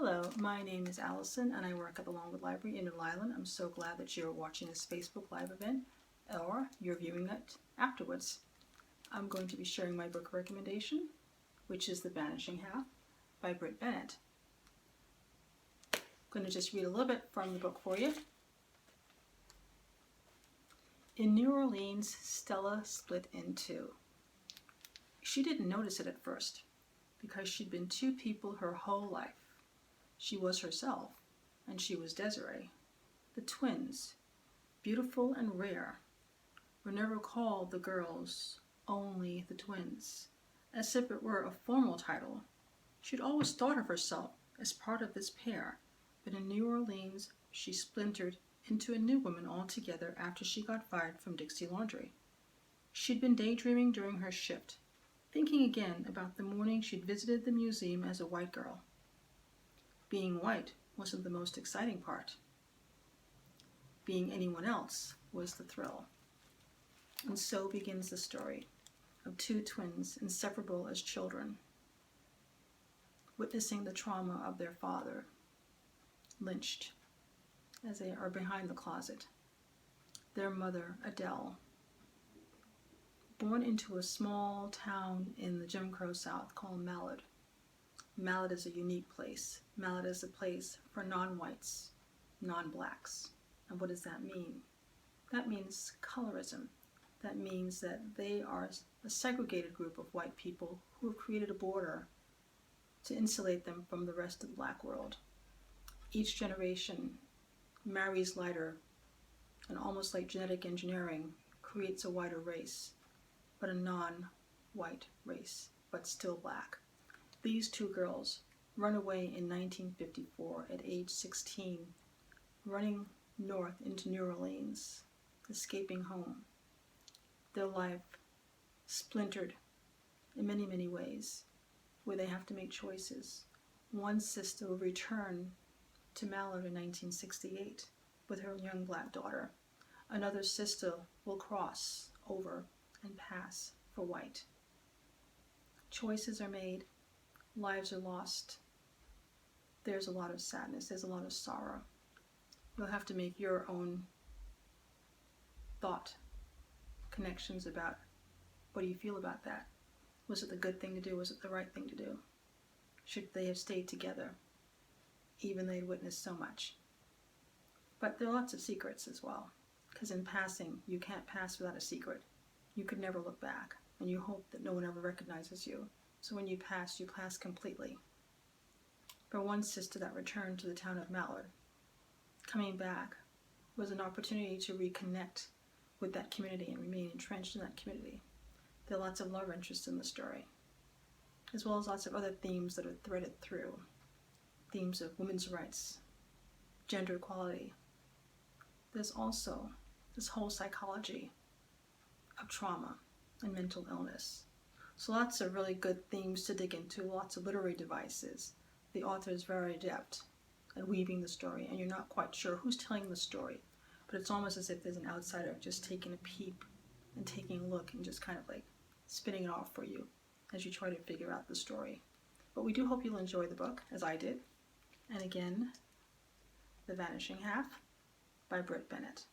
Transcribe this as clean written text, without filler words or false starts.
Hello, my name is Allison and I work at the Longwood Library in Rhode Island. I'm so glad that you're watching this Facebook Live event or you're viewing it afterwards. I'm going to be sharing my book recommendation, which is The Vanishing Half by Brit Bennett. I'm going to just read a little bit from the book for you. In New Orleans, Stella split in two. She didn't notice it at first because she'd been two people her whole life. She was herself, and she was Desiree. The twins, beautiful and rare, were never called the girls, only the twins, as if it were a formal title. She'd always thought of herself as part of this pair, but in New Orleans she splintered into a new woman altogether after she got fired from Dixie Laundry. She'd been daydreaming during her shift, thinking again about the morning she'd visited the museum as a white girl. Being white wasn't the most exciting part. Being anyone else was the thrill. And so begins the story of two twins, inseparable as children, witnessing the trauma of their father, lynched as they are behind the closet. Their mother, Adele, born into a small town in the Jim Crow South called Mallard. Mallard is a unique place. Mallard is a place for non-whites, non-blacks. And what does that mean? That means colorism. That means that they are a segregated group of white people who have created a border to insulate them from the rest of the black world. Each generation marries lighter, and almost like genetic engineering, creates a whiter race, but a non-white race, but still black. These two girls run away in 1954 at age 16, running north into New Orleans, escaping home. Their life splintered in many, many ways, where they have to make choices. One sister will return to Mallard in 1968 with her young black daughter. Another sister will cross over and pass for white. Choices are made. Lives are lost. There's a lot of sadness. There's a lot of sorrow. You'll have to make your own thought connections about what do you feel about that. Was it the good thing to do? Was it the right thing to do? Should they have stayed together, even though they'd witnessed so much? But there are lots of secrets as well, because in passing, you can't pass without a secret. You could never look back, and you hope that no one ever recognizes you. So when you pass completely. For one sister that returned to the town of Mallard, coming back was an opportunity to reconnect with that community and remain entrenched in that community. There are lots of love interests in the story, as well as lots of other themes that are threaded through. Themes of women's rights, gender equality. There's also this whole psychology of trauma and mental illness. So lots of really good themes to dig into, lots of literary devices. The author is very adept at weaving the story, and you're not quite sure who's telling the story, but it's almost as if there's an outsider just taking a peep and taking a look and just kind of like spinning it off for you as you try to figure out the story. But we do hope you'll enjoy the book, as I did. And again, The Vanishing Half by Brit Bennett.